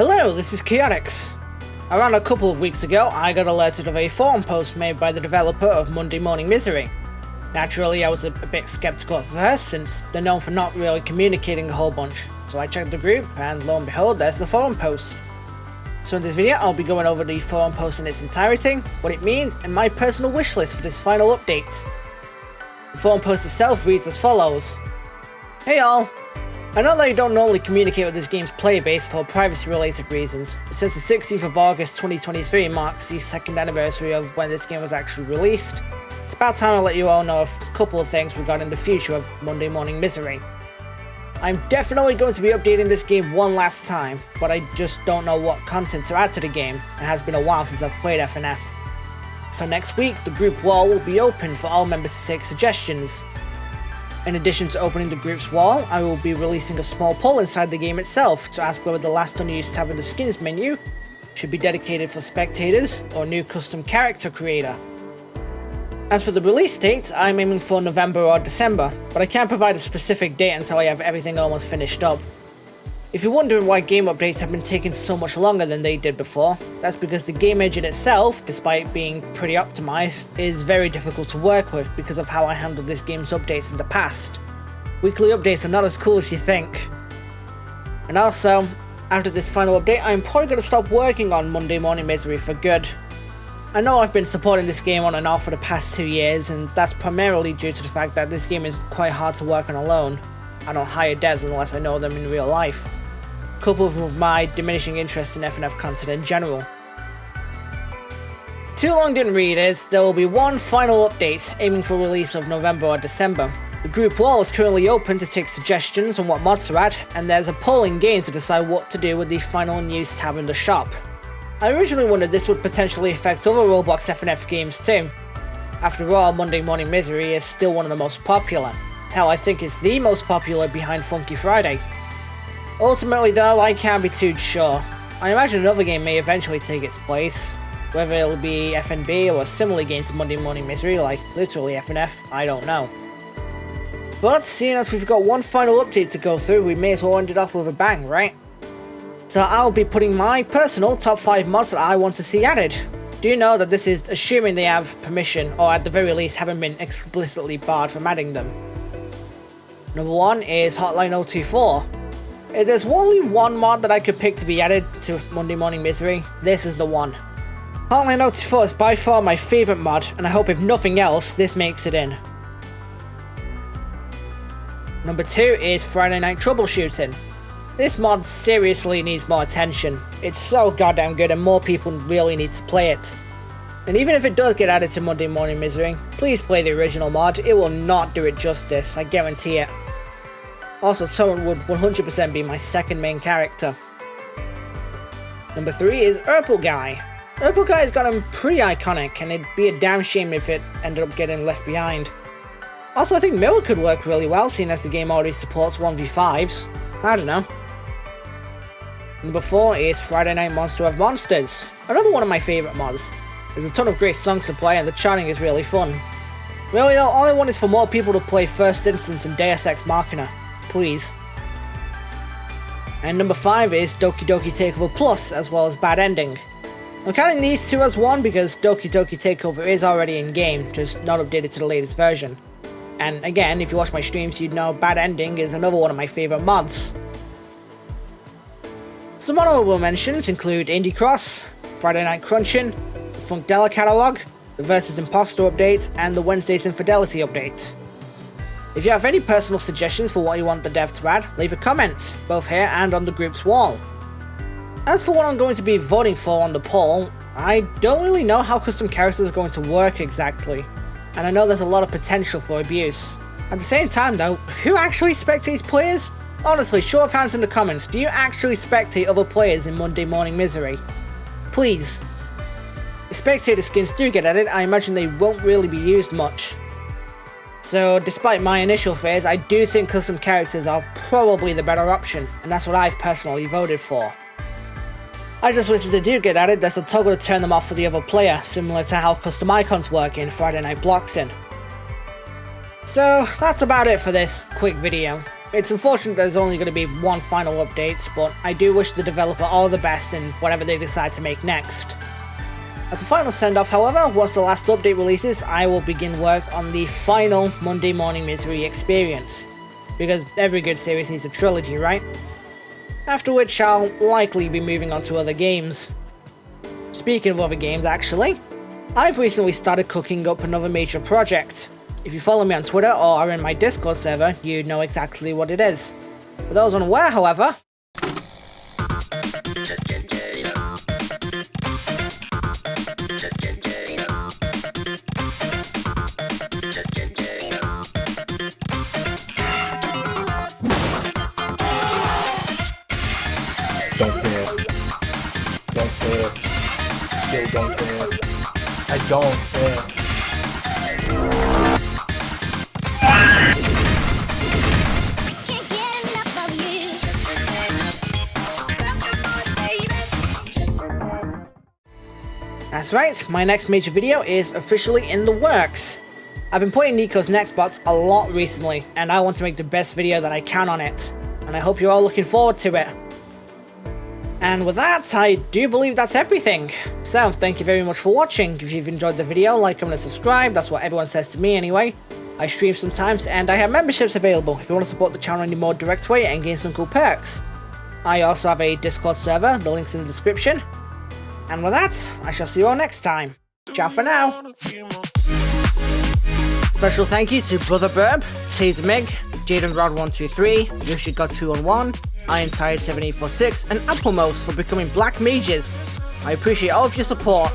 Hello, this is Chaotix. Around a couple of weeks ago, I got alerted of a forum post made by the developer of Monday Morning Misery. Naturally, I was a bit skeptical at first, since they're known for not really communicating a whole bunch, so I checked the group, and lo and behold, there's the forum post. So in this video, I'll be going over the forum post in its entirety, what it means, and my personal wishlist for this final update. The forum post itself reads as follows. Hey all! I know that you don't normally communicate with this game's player base for privacy related reasons, but since the 16th of August 2023 marks the second anniversary of when this game was actually released, it's about time I let you all know a couple of things regarding the future of Monday Morning Misery. I'm definitely going to be updating this game one last time, but I just don't know what content to add to the game. It has been a while since I've played FNF. So next week, the group wall will be open for all members to take suggestions. In addition to opening the group's wall, I will be releasing a small poll inside the game itself to ask whether the last unused tab in the skins menu should be dedicated for spectators or new custom character creator. As for the release date, I'm aiming for November or December, but I can't provide a specific date until I have everything almost finished up. If you're wondering why game updates have been taking so much longer than they did before, that's because the game engine itself, despite being pretty optimized, is very difficult to work with because of how I handled this game's updates in the past. Weekly updates are not as cool as you think. And also, after this final update, I'm probably going to stop working on Monday Morning Misery for good. I know I've been supporting this game on and off for the past 2 years, and that's primarily due to the fact that this game is quite hard to work on alone. I don't hire devs unless I know them in real life. Coupled with my diminishing interest in FNF content in general. Too long didn't read is, there will be one final update aiming for release of November or December. The group wall is currently open to take suggestions on what mods to add, and there's a poll in game to decide what to do with the final news tab in the shop. I originally wondered this would potentially affect other Roblox FNF games too. After all, Monday Morning Misery is still one of the most popular. Hell, I think it's the most popular behind Funky Friday. Ultimately though, I can't be too sure. I imagine another game may eventually take its place. Whether it'll be FNB or a similar game to Monday Morning Misery, like literally FNF, I don't know. But seeing as we've got one final update to go through, we may as well end it off with a bang, right? So I'll be putting my personal top 5 mods that I want to see added. Do know that this is assuming they have permission, or at the very least haven't been explicitly barred from adding them. Number 1 is Hotline 024. If there's only one mod that I could pick to be added to Monday Morning Misery, this is the one. Hotline 024 is by far my favourite mod, and I hope if nothing else, this makes it in. Number 2 is Friday Night Troubleshooting. This mod seriously needs more attention. It's so goddamn good and more people really need to play it. And even if it does get added to Monday Morning Misery, please play the original mod, it will not do it justice, I guarantee it. Also, Torrent would 100% be my second main character. Number 3 is Urple Guy. Urple Guy has gotten pretty iconic, and it'd be a damn shame if it ended up getting left behind. Also, I think Mirror could work really well, seeing as the game already supports 1v5s. I don't know. Number 4 is Friday Night Monster of Monsters. Another one of my favourite mods. There's a ton of great songs to play, and the charting is really fun. Really though, all I want is for more people to play First Instance and Deus Ex Machina. Please. And number 5 is Doki Doki Takeover Plus, as well as Bad Ending. I'm counting these two as one because Doki Doki Takeover is already in game, just not updated to the latest version. And again, if you watch my streams, you'd know Bad Ending is another one of my favourite mods. Some honourable mentions include Indie Cross, Friday Night Crunchin', the Funkdella catalogue, the Versus Imposter update, and the Wednesday's Infidelity update. If you have any personal suggestions for what you want the dev to add, leave a comment, both here and on the group's wall. As for what I'm going to be voting for on the poll, I don't really know how custom characters are going to work exactly, and I know there's a lot of potential for abuse. At the same time though, who actually spectates players? Honestly, show of hands in the comments, do you actually spectate other players in Monday Morning Misery? Please. If spectator skins do get added, I imagine they won't really be used much. So, despite my initial fears, I do think custom characters are probably the better option, and that's what I've personally voted for. I just wish if they do get added, there's a toggle to turn them off for the other player, similar to how custom icons work in Friday Night Bloxin. So, that's about it for this quick video. It's unfortunate there's only going to be one final update, but I do wish the developer all the best in whatever they decide to make next. As a final send-off, however, once the last update releases, I will begin work on the final Monday Morning Misery experience. Because every good series needs a trilogy, right? After which I'll likely be moving on to other games. Speaking of other games, actually, I've recently started cooking up another major project. If you follow me on Twitter or are in my Discord server, you know exactly what it is. For those unaware, however, don't care. Don't care. Still don't care. I don't care. that's right, my next major video is officially in the works. I've been playing Nico's next bots a lot recently, and I want to make the best video that I can on it, and I hope you're all looking forward to it. And with that, I do believe that's everything. So, thank you very much for watching. If you've enjoyed the video, like, comment, and subscribe. That's what everyone says to me anyway. I stream sometimes, and I have memberships available if you want to support the channel in a more direct way and gain some cool perks. I also have a Discord server, the link's in the description. And with that, I shall see you all next time. Ciao for now. Special thank you to Brother Burb, Taser Mig, Jaden Rod 123, Yoshi God 211, Iron Tired 7846, and Applemost for becoming Black Mages. I appreciate all of your support.